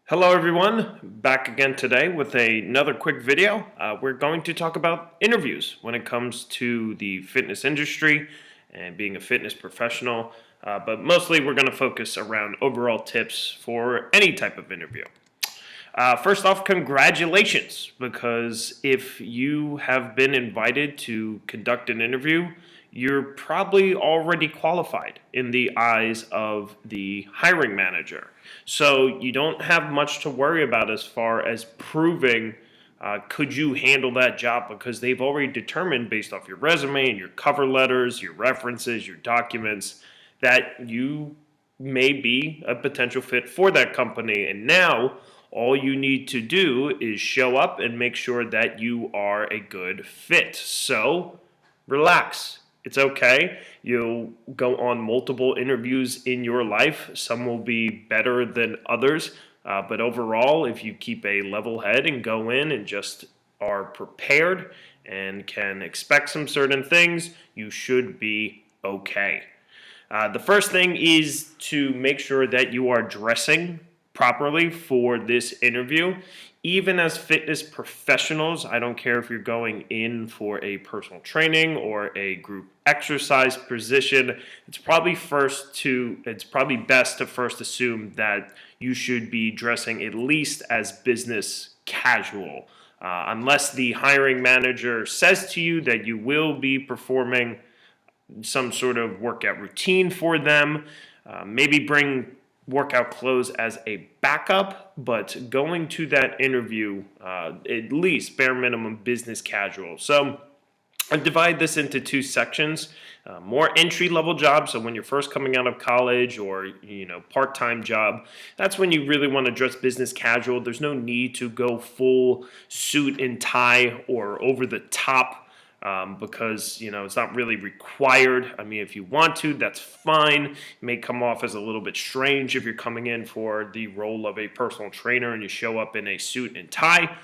Hello everyone, back again today with another quick video. We're going to talk about interviews when it comes to the fitness industry and being a fitness professional, but mostly we're going to focus around overall tips for any type of interview. First off, congratulations, because if you have been invited to conduct an interview, you're probably already qualified in the eyes of the hiring manager. So you don't have much to worry about as far as proving could you handle that job, because they've already determined based off your resume and your cover letters, your references, your documents, that you may be a potential fit for that company. And now all you need to do is show up and make sure that you are a good fit. So relax. It's okay. You'll go on multiple interviews in your life. Some will be better than others. But overall, if you keep a level head and go in and just are prepared and can expect some certain things, you should be okay. The first thing is to make sure that you are dressing properly for this interview. Even as fitness professionals, I don't care if you're going in for a personal training or a group exercise position, it's probably best to first assume that you should be dressing at least as business casual. Unless the hiring manager says to you that you will be performing some sort of workout routine for them. Maybe bring workout clothes as a backup, but going to that interview, at least bare minimum business casual. So I divide this into two sections. More entry level jobs, so when you're first coming out of college or part-time job, that's when you really want to dress business casual. There's no need to go full suit and tie or over the top, because it's not really required. I mean, if you want to, that's fine. It may come off as a little bit strange if you're coming in for the role of a personal trainer and you show up in a suit and tie.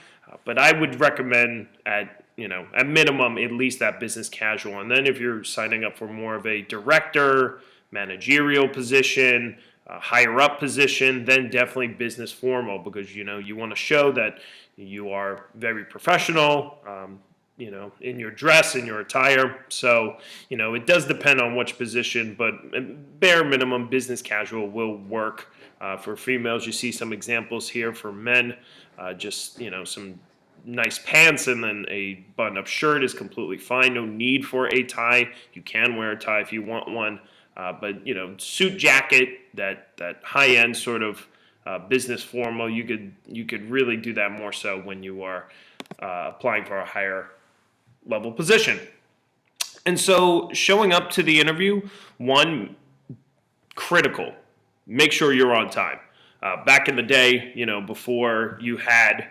But I would recommend at minimum at least that business casual. And then if you're signing up for more of a director, managerial position, higher up position, then definitely business formal, because you want to show that you are very professional. In your dress, in your attire. So, it does depend on which position, but bare minimum business casual will work. For females, you see some examples here. For men, just, some nice pants and then a button-up shirt is completely fine. No need for a tie. You can wear a tie if you want one. But, suit jacket, that high-end sort of business formal, you could really do that more so when you are applying for a higher level position. And so showing up to the interview, one, critical, make sure you're on time. Back in the day, before you had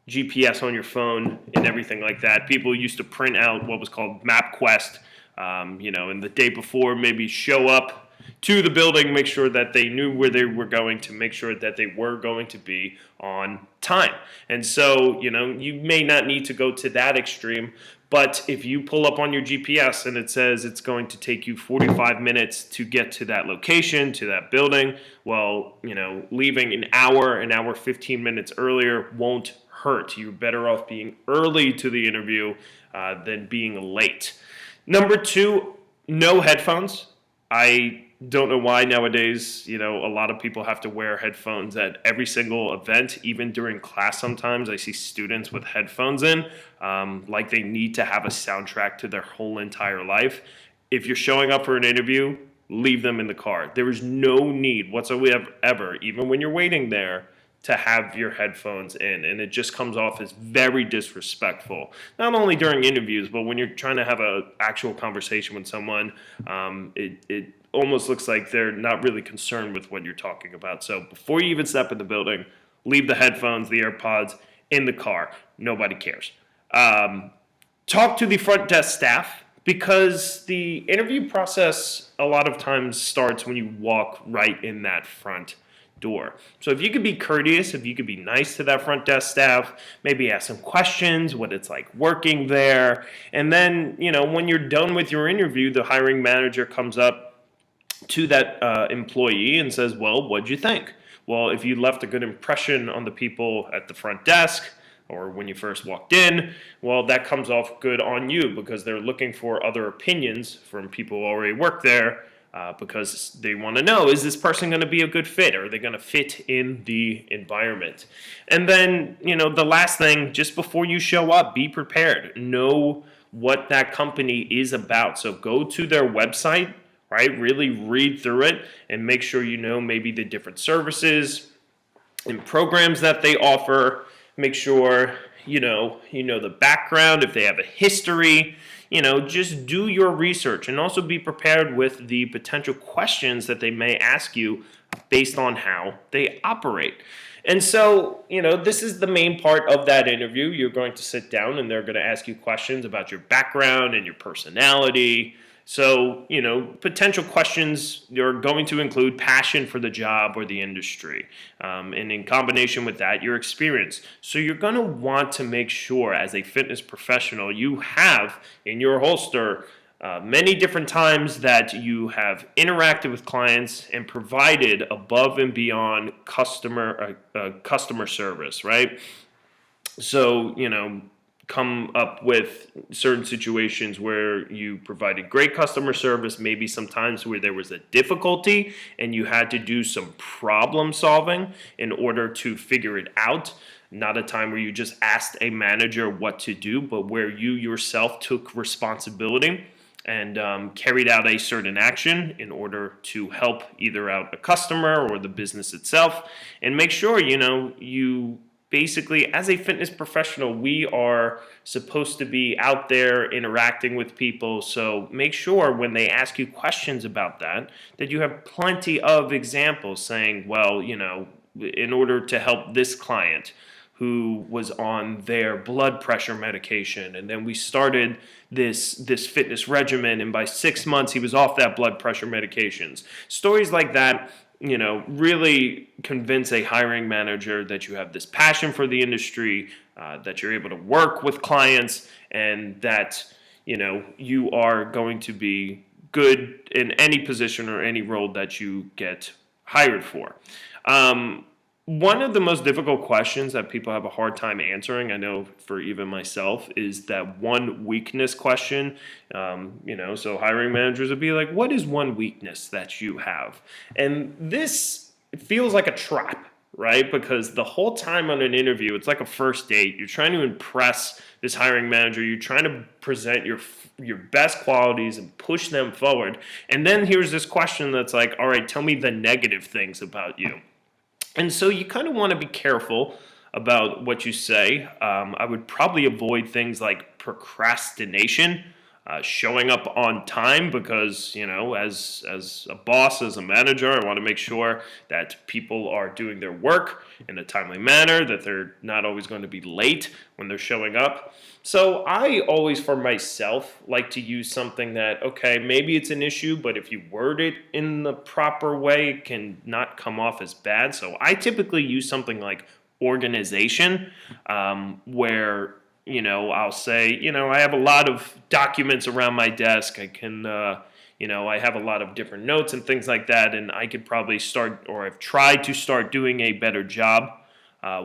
GPS on your phone and everything like that, people used to print out what was called MapQuest, and the day before maybe show up to the building, make sure that they knew where they were going, to make sure that they were going to be on time. And so, you may not need to go to that extreme, but if you pull up on your GPS and it says it's going to take you 45 minutes to get to that location, to that building, well, leaving an hour 15 minutes earlier won't hurt. You're better off being early to the interview than being late. Number two, no headphones. I don't know why nowadays, a lot of people have to wear headphones at every single event, even during class. Sometimes I see students with headphones in, like they need to have a soundtrack to their whole entire life. If you're showing up for an interview, leave them in the car. There is no need whatsoever, even when you're waiting there, to have your headphones in, and it just comes off as very disrespectful. Not only during interviews, but when you're trying to have an actual conversation with someone, it almost looks like they're not really concerned with what you're talking about. So before you even step in the building, leave the headphones, the AirPods in the car. Nobody cares. Talk to the front desk staff, because the interview process a lot of times starts when you walk right in that front door. So if you could be courteous, if you could be nice to that front desk staff, maybe ask some questions, what it's like working there. And then, when you're done with your interview, the hiring manager comes up to that employee and says, well, what'd you think? Well, if you left a good impression on the people at the front desk or when you first walked in, well, that comes off good on you because they're looking for other opinions from people who already work there, because they want to know, is this person going to be a good fit? Are they going to fit in the environment? And then, the last thing, just before you show up, be prepared. Know what that company is about. So go to their website, right? Really read through it and make sure you know maybe the different services and programs that they offer. Make sure you know the background, if they have a history. Just do your research and also be prepared with the potential questions that they may ask you based on how they operate. And so, this is the main part of that interview. You're going to sit down and they're going to ask you questions about your background and your personality. So, potential questions are going to include passion for the job or the industry. And in combination with that, your experience. So you're going to want to make sure as a fitness professional, you have in your holster many different times that you have interacted with clients and provided above and beyond customer service, right? So, come up with certain situations where you provided great customer service, maybe sometimes where there was a difficulty and you had to do some problem solving in order to figure it out. Not a time where you just asked a manager what to do, but where you yourself took responsibility and carried out a certain action in order to help either out a customer or the business itself. And make sure, you basically, as a fitness professional, we are supposed to be out there interacting with people. So make sure when they ask you questions about that you have plenty of examples saying, well, in order to help this client who was on their blood pressure medication, and then we started this fitness regimen, and by 6 months he was off that blood pressure medications. Stories like that really convince a hiring manager that you have this passion for the industry, that you're able to work with clients, and that, you are going to be good in any position or any role that you get hired for. One of the most difficult questions that people have a hard time answering, I know for even myself, is that one weakness question. So hiring managers would be like, what is one weakness that you have? And this feels like a trap, right? Because the whole time on an interview, it's like a first date. You're trying to impress this hiring manager. You're trying to present your best qualities and push them forward. And then here's this question that's like, all right, tell me the negative things about you. And so you kind of want to be careful about what you say. I would probably avoid things like procrastination, showing up on time, because as a boss, as a manager, I want to make sure that people are doing their work in a timely manner, that they're not always going to be late when they're showing up. So I always, for myself, like to use something that, okay, maybe it's an issue, but if you word it in the proper way, it can not come off as bad. So I typically use something like organization, where I'll say, I have a lot of documents around my desk. I can, I have a lot of different notes and things like that, and I could probably start, or I've tried to start doing a better job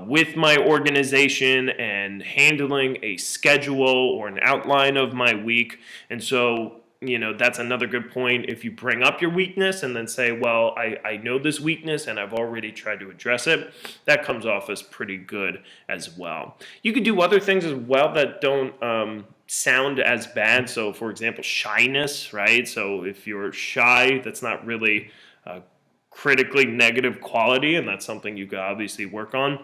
with my organization and handling a schedule or an outline of my week. And so, that's another good point. If you bring up your weakness and then say, well, I know this weakness and I've already tried to address it, that comes off as pretty good as well. You could do other things as well that don't sound as bad. So, for example, shyness, right? So if you're shy, that's not really critically negative quality, and that's something you could obviously work on.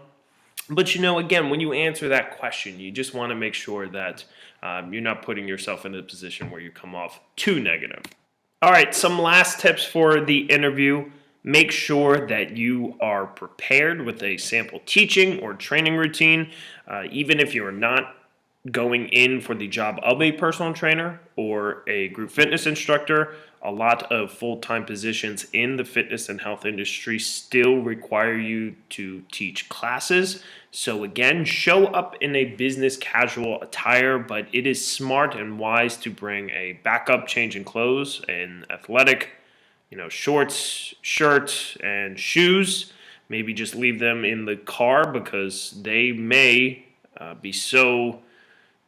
But again, when you answer that question, you just want to make sure that you're not putting yourself in a position where you come off too negative. All right, some last tips for the interview. Make sure that you are prepared with a sample teaching or training routine, even if you're not going in for the job of a personal trainer or a group fitness instructor. A lot of full-time positions in the fitness and health industry still require you to teach classes. So again, show up in a business casual attire, but it is smart and wise to bring a backup change in clothes and athletic, shorts, shirt, and shoes. maybe just leave them in the car because they may be so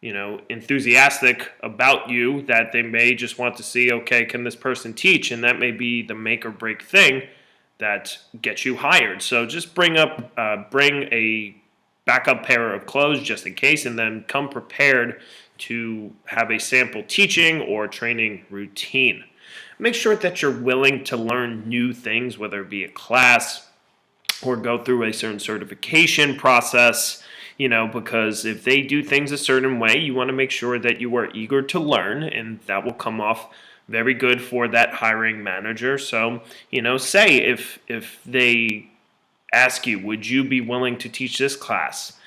enthusiastic about you that they may just want to see, okay, can this person teach? And that may be the make or break thing that gets you hired. So just bring a backup pair of clothes just in case, and then come prepared to have a sample teaching or training routine. Make sure that you're willing to learn new things, whether it be a class or go through a certain certification process, because if they do things a certain way, you want to make sure that you are eager to learn, and that will come off very good for that hiring manager. So, say if they ask you, would you be willing to teach this class?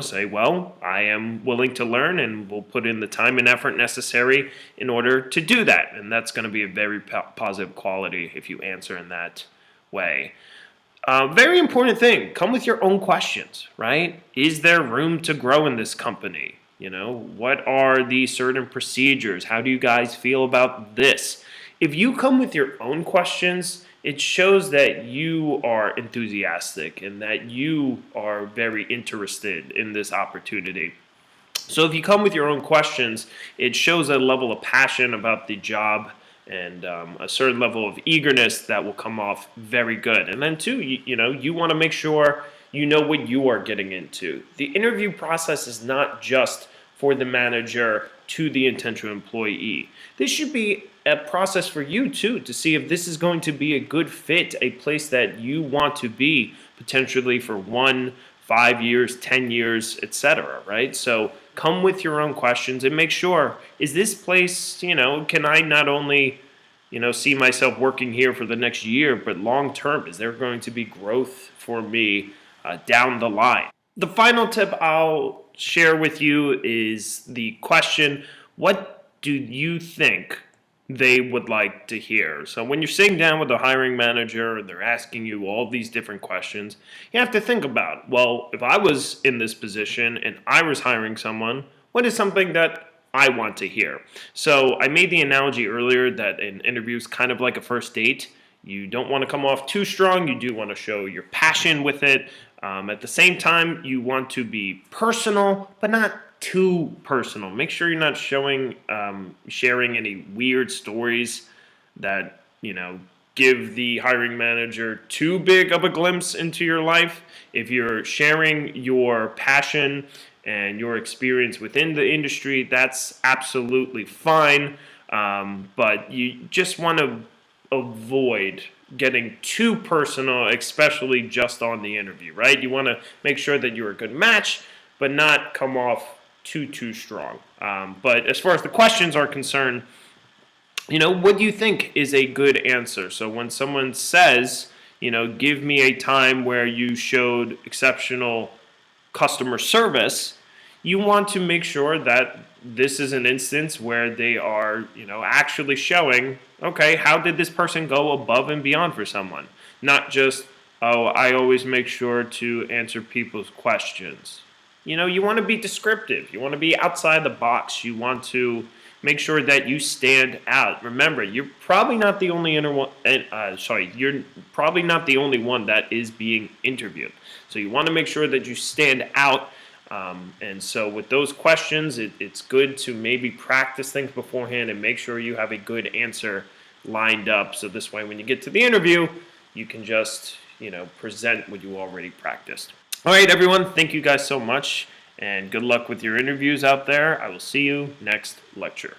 Say, well, I am willing to learn and will put in the time and effort necessary in order to do that. And that's going to be a very positive quality if you answer in that way. Very important thing, come with your own questions, right? Is there room to grow in this company? What are the certain procedures? How do you guys feel about this? If you come with your own questions, it shows that you are enthusiastic and that you are very interested in this opportunity. So if you come with your own questions, it shows a level of passion about the job and a certain level of eagerness that will come off very good. And then too, you want to make sure you know what you are getting into. The interview process is not just for the manager to the potential employee. This should be a process for you too, to see if this is going to be a good fit, a place that you want to be potentially for 1, 5 years, 10 years, etc. Right? So come with your own questions and make sure, is this place, can I not only, see myself working here for the next year, but long term, is there going to be growth for me down the line? The final tip I'll share with you is the question, what do you think they would like to hear? So when you're sitting down with a hiring manager and they're asking you all these different questions, you have to think about, well, if I was in this position and I was hiring someone, what is something that I want to hear? So I made the analogy earlier that an interview is kind of like a first date. You don't want to come off too strong. You do want to show your passion with it. At the same time, you want to be personal, but not too personal. Make sure you're not sharing any weird stories that, give the hiring manager too big of a glimpse into your life. If you're sharing your passion and your experience within the industry, that's absolutely fine. But you just want to avoid getting too personal, especially just on the interview, right? You want to make sure that you're a good match, but not come off too strong. But as far as the questions are concerned, what do you think is a good answer? So when someone says, give me a time where you showed exceptional customer service, you want to make sure that this is an instance where they are, actually showing, okay, how did this person go above and beyond for someone? Not just, oh, I always make sure to answer people's questions. You want to be descriptive. You want to be outside the box. You want to make sure that you stand out. Remember, you're probably not the only you're probably not the only one that is being interviewed. So you want to make sure that you stand out. And so with those questions, it's good to maybe practice things beforehand and make sure you have a good answer lined up. So this way, when you get to the interview, you can just, present what you already practiced. All right, everyone. Thank you guys so much. And good luck with your interviews out there. I will see you next lecture.